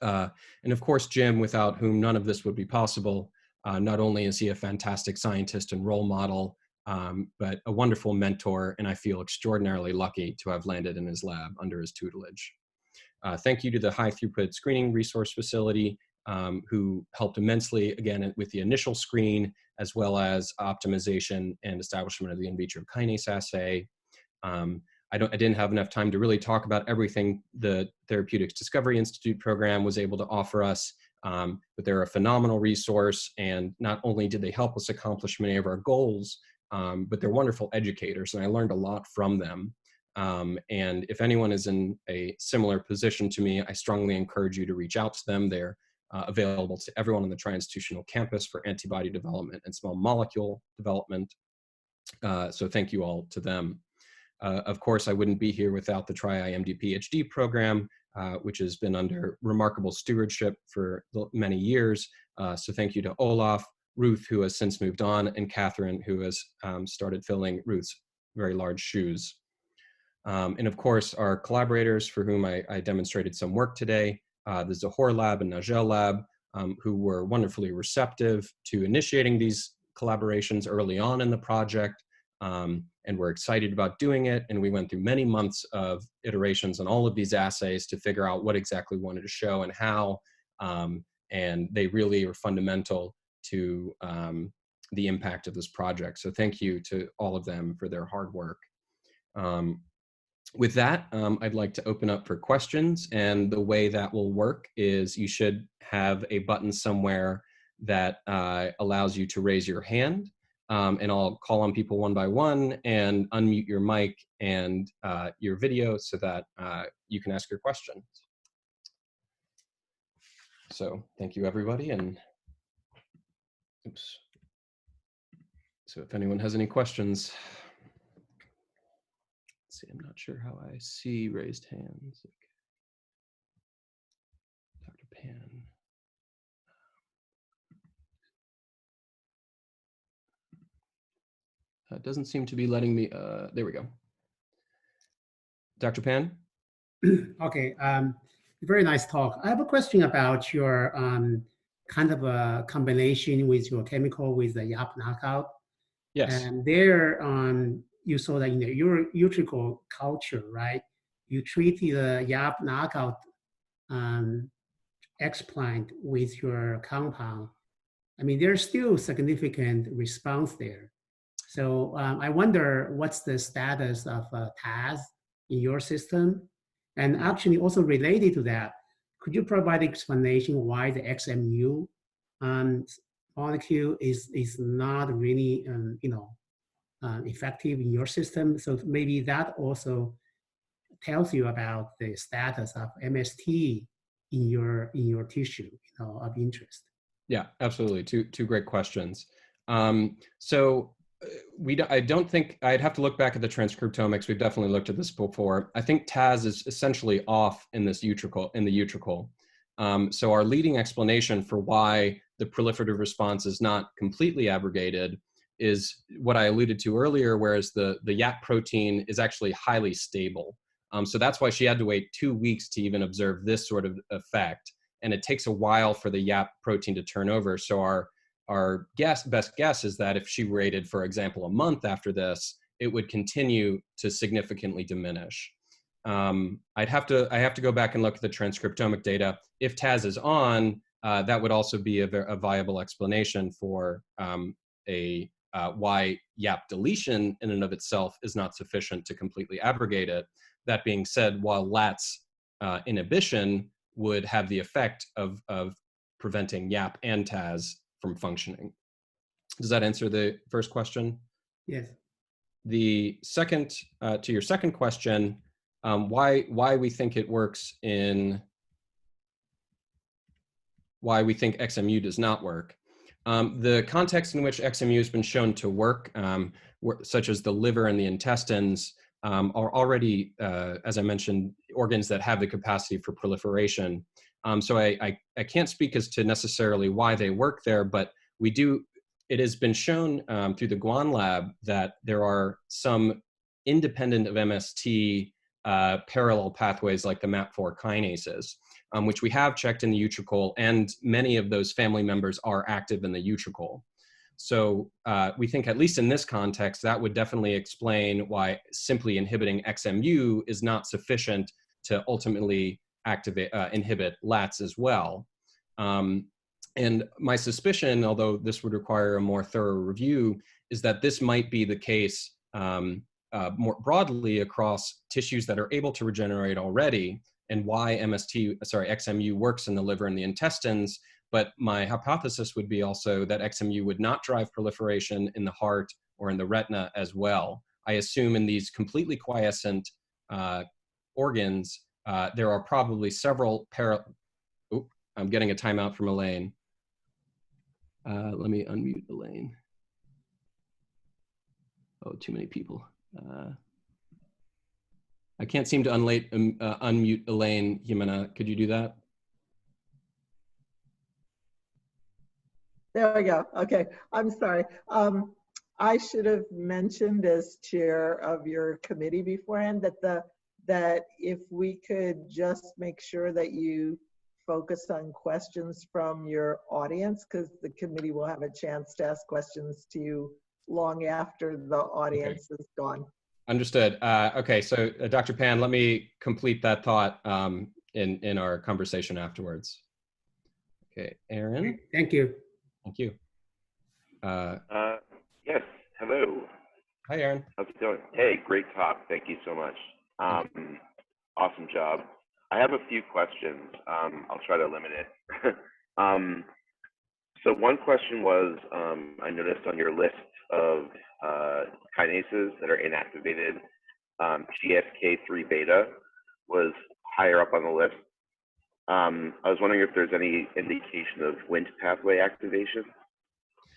And of course, Jim, without whom none of this would be possible. Not only is he a fantastic scientist and role model, but a wonderful mentor, and I feel extraordinarily lucky to have landed in his lab under his tutelage. Thank you to the High Throughput Screening Resource Facility, who helped immensely, again, with the initial screen, as well as optimization and establishment of the in vitro kinase assay. I didn't have enough time to really talk about everything the Therapeutics Discovery Institute program was able to offer us, but they're a phenomenal resource, and not only did they help us accomplish many of our goals, but they're wonderful educators, and I learned a lot from them. And if anyone is in a similar position to me, I strongly encourage you to reach out to them. They're available to everyone on the tri-institutional campus for antibody development and small molecule development. So thank you all to them. Of course, I wouldn't be here without the Tri-IMD PhD program, which has been under remarkable stewardship for many years. So thank you to Olaf, Ruth, who has since moved on, and Catherine, who has started filling Ruth's very large shoes. And of course, our collaborators for whom I demonstrated some work today, the Zahor Lab and Nagel Lab, who were wonderfully receptive to initiating these collaborations early on in the project. And we're excited about doing it. And we went through many months of iterations on all of these assays to figure out what exactly we wanted to show and how. And they really are fundamental to the impact of this project. So thank you to all of them for their hard work. With that, I'd like to open up for questions. And the way that will work is you should have a button somewhere that allows you to raise your hand. And I'll call on people one by one and unmute your mic and your video so that you can ask your questions. So thank you, everybody. And oops. So if anyone has any questions. see, I'm not sure how I see raised hands. Dr. Pan. It doesn't seem to be letting me, there we go. Dr. Pan? Okay, very nice talk. I have a question about your kind of a combination with your chemical with the YAP knockout. Yes. And there, you saw that in the utricle culture, right? You treated the YAP knockout explant with your compound. I mean, there's still significant response there. So I wonder what's the status of TAZ in your system? And actually also related to that, could you provide explanation why the XMU molecule is not really, effective in your system? So maybe that also tells you about the status of MST in your tissue, of interest. Yeah, absolutely. Two great questions. I don't think, I'd have to look back at the transcriptomics. We've definitely looked at this before. I think TAZ is essentially off in this utricle, in the utricle. So our leading explanation for why the proliferative response is not completely abrogated is what I alluded to earlier, whereas the YAP protein is actually highly stable. So that's why she had to wait 2 weeks to even observe this sort of effect. And it takes a while for the YAP protein to turn over. So our best guess is that if she waited, for example, a month after this, it would continue to significantly diminish. I have to go back and look at the transcriptomic data. If TAZ is on, that would also be a viable explanation for why YAP deletion in and of itself is not sufficient to completely abrogate it. That being said, while LAT's inhibition would have the effect of preventing YAP and TAZ from functioning. Does that answer the first question? Yes. The second, to your second question, why we think it works why we think XMU does not work. The context in which XMU has been shown to work, such as the liver and the intestines, are already, as I mentioned, organs that have the capacity for proliferation. So I can't speak as to necessarily why they work there, but it has been shown through the Guan lab that there are some independent of MST parallel pathways like the MAP4 kinases, which we have checked in the utricle, and many of those family members are active in the utricle. So we think, at least in this context, that would definitely explain why simply inhibiting XMU is not sufficient to ultimately inhibit LATs as well. And my suspicion, although this would require a more thorough review, is that this might be the case more broadly across tissues that are able to regenerate already, and why XMU works in the liver and the intestines. But my hypothesis would be also that XMU would not drive proliferation in the heart or in the retina as well. I assume in these completely quiescent organs, there are probably several I'm getting a timeout from Elaine. Let me unmute Elaine. Oh, too many people. I can't seem to unmute Elaine. Jimena, could you do that? There we go. Okay, I'm sorry. I should have mentioned as chair of your committee beforehand that if we could just make sure that you focus on questions from your audience, because the committee will have a chance to ask questions to you long after the audience is gone. Understood. Okay, so Dr. Pan, let me complete that thought in our conversation afterwards. Okay, Aaron. Thank you. Thank you. Yes, hello. Hi, Aaron. How's it going? Hey, great talk. Thank you so much. Awesome job. I have a few questions. I'll try to limit it. So one question was, I noticed on your list of kinases that are inactivated, GSK3 beta was higher up on the list. I was wondering if there's any indication of Wnt pathway activation.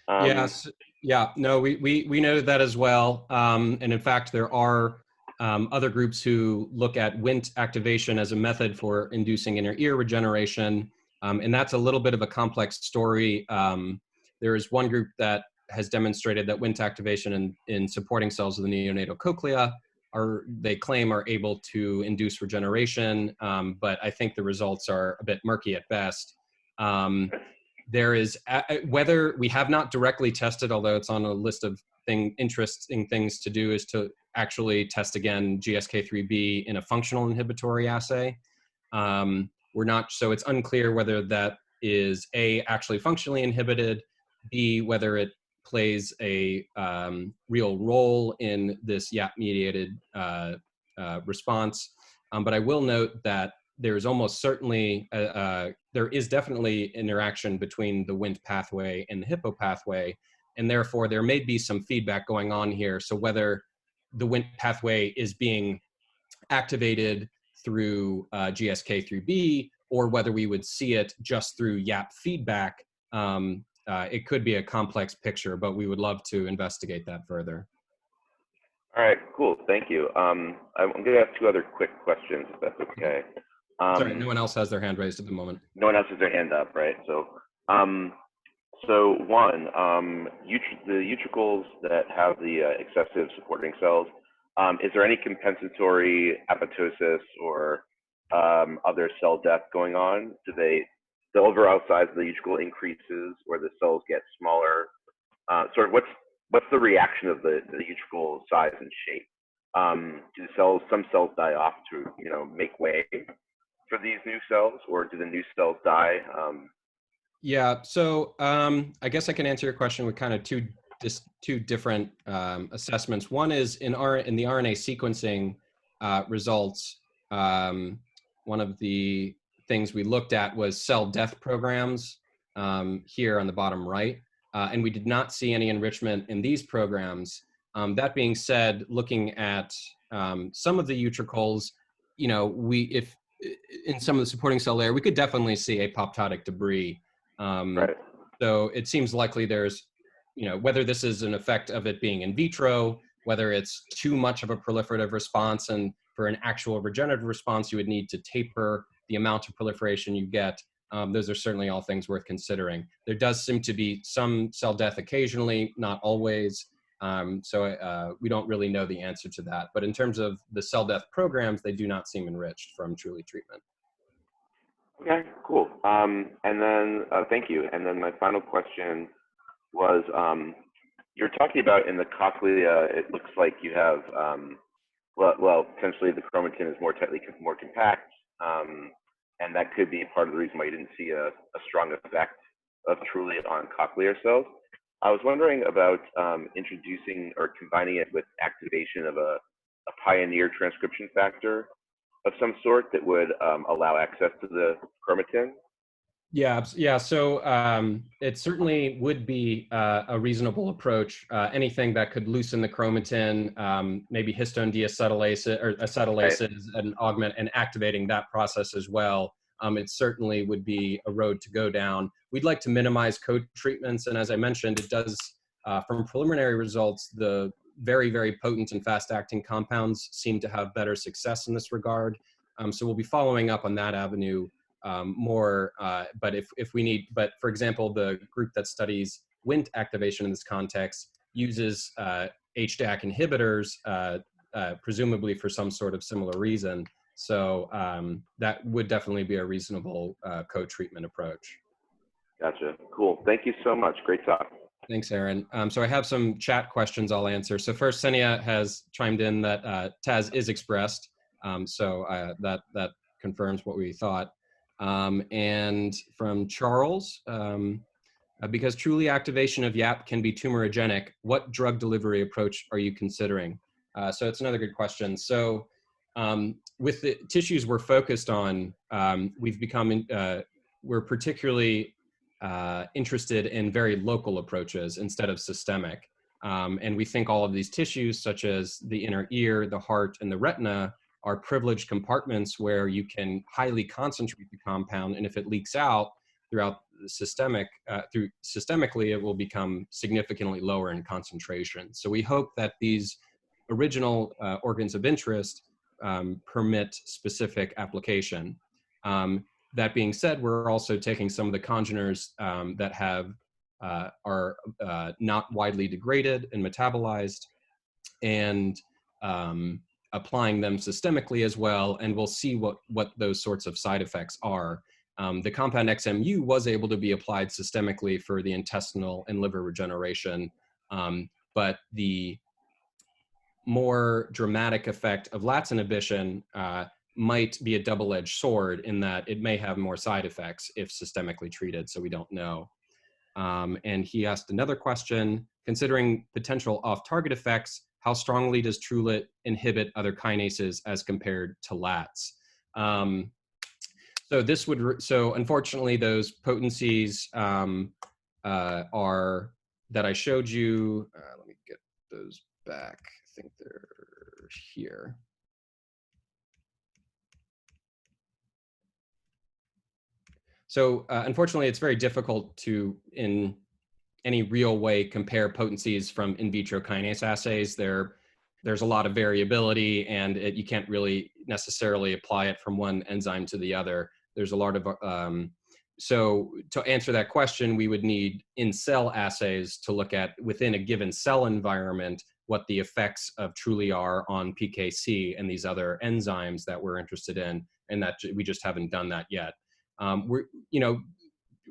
Yes, yeah, no, we noted that as well. And in fact, there are other groups who look at Wnt activation as a method for inducing inner ear regeneration. And that's a little bit of a complex story. There is one group that has demonstrated that Wnt activation in supporting cells of the neonatal cochlea they claim are able to induce regeneration, but I think the results are a bit murky at best. There is, whether we have not directly tested, although it's on a list of interesting things to do, is to actually test again GSK3B in a functional inhibitory assay. We're not, so it's unclear whether that is A, actually functionally inhibited, B, whether it plays a real role in this YAP-mediated response. But I will note that there's almost certainly, there is definitely interaction between the Wnt pathway and the Hippo pathway, and therefore there may be some feedback going on here. So whether the Wnt pathway is being activated through GSK3B, or whether we would see it just through YAP feedback, it could be a complex picture, but we would love to investigate that further. All right, cool, thank you. I'm gonna ask two other quick questions, if that's okay. Sorry, no one else has their hand raised at the moment. No one else has their hand up, right? So, one, the utricles that have the excessive supporting cells, is there any compensatory apoptosis or other cell death going on? The overall size of the utricle increases, or the cells get smaller? Sort of what's the reaction of the utricle size and shape? Do some cells die off to make way for these new cells, or do the new cells die? Yeah, so I guess I can answer your question with kind of two different assessments. One is in the RNA sequencing results. One of the things we looked at was cell death programs here on the bottom right, and we did not see any enrichment in these programs. That being said, looking at some of the utricles, if in some of the supporting cell layer, we could definitely see apoptotic debris. Right. So it seems likely there's, whether this is an effect of it being in vitro, whether it's too much of a proliferative response, and for an actual regenerative response, you would need to taper the amount of proliferation you get. Those are certainly all things worth considering. There does seem to be some cell death occasionally, not always. So we don't really know the answer to that. But in terms of the cell death programs, they do not seem enriched from TRULI treatment. Okay, cool. And then thank you. And then my final question was, you're talking about in the cochlea, it looks like you have, potentially the chromatin is more compact, and that could be part of the reason why you didn't see a strong effect of TRULI on cochlear cells. I was wondering about introducing or combining it with activation of a pioneer transcription factor of some sort that would allow access to the chromatin. Yeah. So it certainly would be a reasonable approach. Anything that could loosen the chromatin, maybe histone deacetylase or acetylases, and augment and activating that process as well. It certainly would be a road to go down. We'd like to minimize co-treatments, and as I mentioned, it does, from preliminary results, the very, very potent and fast-acting compounds seem to have better success in this regard. So we'll be following up on that avenue more, but if we need, but for example, the group that studies Wnt activation in this context uses HDAC inhibitors, presumably for some sort of similar reason. So that would definitely be a reasonable co-treatment approach. Gotcha. Cool. Thank you so much. Great talk. Thanks, Aaron. So I have some chat questions I'll answer. So first, Senia has chimed in that TAS is expressed. So that confirms what we thought. And from Charles, because TRULI activation of YAP can be tumorigenic, what drug delivery approach are you considering? So it's another good question. So with the tissues we're focused on, we've become, we're particularly interested in very local approaches instead of systemic. And we think all of these tissues, such as the inner ear, the heart, and the retina, are privileged compartments where you can highly concentrate the compound, and if it leaks out throughout the systemically, it will become significantly lower in concentration. So we hope that these original organs of interest permit specific application. That being said, we're also taking some of the congeners that are not widely degraded and metabolized, and applying them systemically as well, and we'll see what those sorts of side effects are. The compound XMU was able to be applied systemically for the intestinal and liver regeneration, but the more dramatic effect of LATS inhibition might be a double-edged sword in that it may have more side effects if systemically treated, so we don't know. And he asked another question, considering potential off-target effects, how strongly does TRULI inhibit other kinases as compared to LATS? So unfortunately, those potencies are that I showed you. Let me get those back. I think they're here. So unfortunately, it's very difficult to, in any real way, compare potencies from in vitro kinase assays. There's a lot of variability, and you can't really necessarily apply it from one enzyme to the other. There's a lot of, so to answer that question, we would need in-cell assays to look at, within a given cell environment, what the effects of TRULI are on PKC and these other enzymes that we're interested in, and that we just haven't done that yet.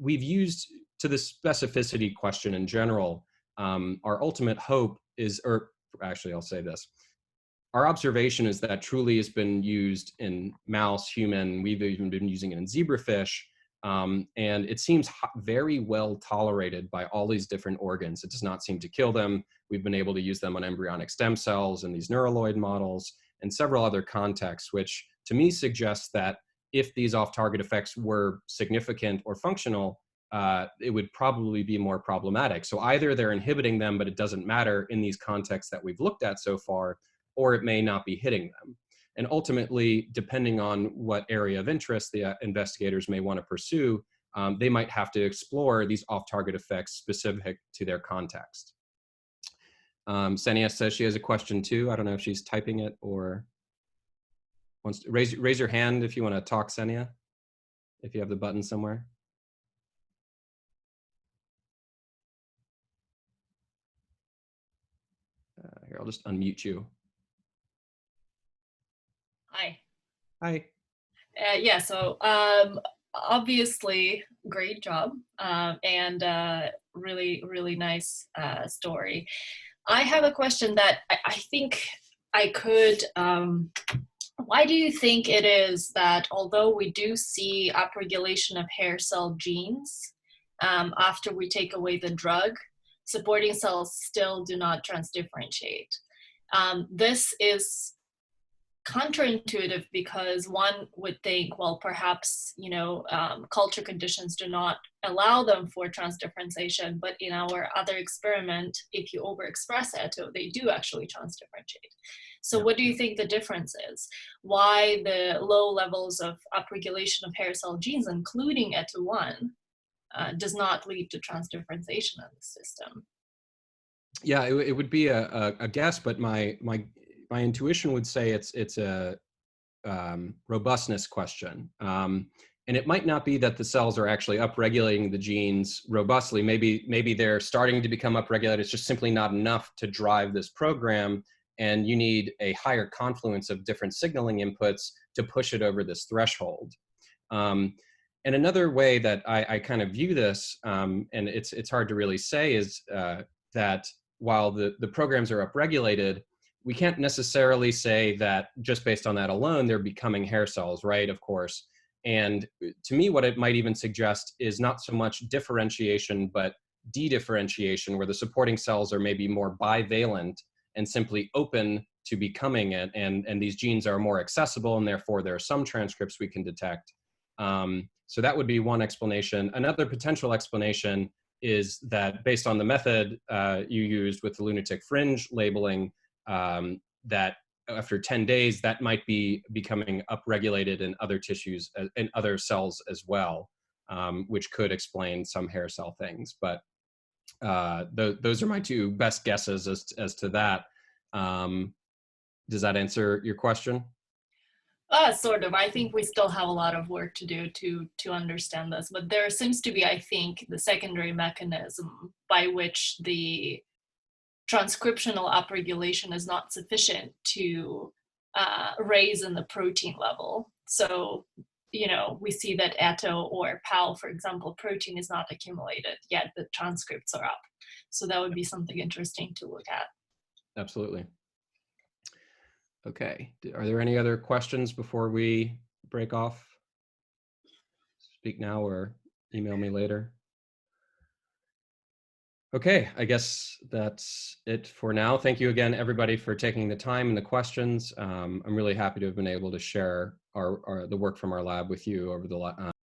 We've used, to the specificity question in general, our ultimate hope is, or actually I'll say this, our observation is that TRULI has been used in mouse, human, we've even been using it in zebrafish, and it seems very well tolerated by all these different organs. It does not seem to kill them. We've been able to use them on embryonic stem cells and these neuraloid models and several other contexts, which to me suggests that if these off-target effects were significant or functional, it would probably be more problematic. So either they're inhibiting them, but it doesn't matter in these contexts that we've looked at so far, or it may not be hitting them. And ultimately, depending on what area of interest the investigators may want to pursue, they might have to explore these off-target effects specific to their context. Senia says she has a question too. I don't know if she's typing it or wants to raise your hand if you want to talk, Senia, if you have the button somewhere. Here, I'll just unmute you. Hi. Hi. Yeah, so obviously, great job and really, really nice story. I have a question that I think I could, why do you think it is that although we do see upregulation of hair cell genes after we take away the drug, supporting cells still do not transdifferentiate? This is counterintuitive because one would think, well, perhaps, culture conditions do not allow them for transdifferentiation, but in our other experiment, if you overexpress it, they do actually transdifferentiate. So what do you think the difference is? Why the low levels of upregulation of hair cell genes, including ETU1, does not lead to transdifferentiation in the system? Yeah, it would be a guess, but my intuition would say it's a robustness question. And it might not be that the cells are actually upregulating the genes robustly. Maybe they're starting to become upregulated. It's just simply not enough to drive this program. And you need a higher confluence of different signaling inputs to push it over this threshold. And another way that I kind of view this, and it's hard to really say, is that while the programs are upregulated, we can't necessarily say that just based on that alone, they're becoming hair cells, right? Of course. And to me, what it might even suggest is not so much differentiation, but de-differentiation, where the supporting cells are maybe more bivalent and simply open to becoming it. And these genes are more accessible, and therefore there are some transcripts we can detect. So that would be one explanation. Another potential explanation is that based on the method you used with the lunatic fringe labeling, that after 10 days, that might be becoming upregulated in other tissues and other cells as well, which could explain some hair cell things. But those are my two best guesses as to that. Does that answer your question? Sort of. I think we still have a lot of work to do to understand this, but there seems to be, I think, the secondary mechanism by which the transcriptional upregulation is not sufficient to raise in the protein level. So, you know, we see that ATO or PAL, for example, protein is not accumulated, yet the transcripts are up. So that would be something interesting to look at. Absolutely. Okay, are there any other questions before we break off? Speak now or email me later. Okay, I guess that's it for now. Thank you again, everybody, for taking the time and the questions. I'm really happy to have been able to share the work from our lab with you over the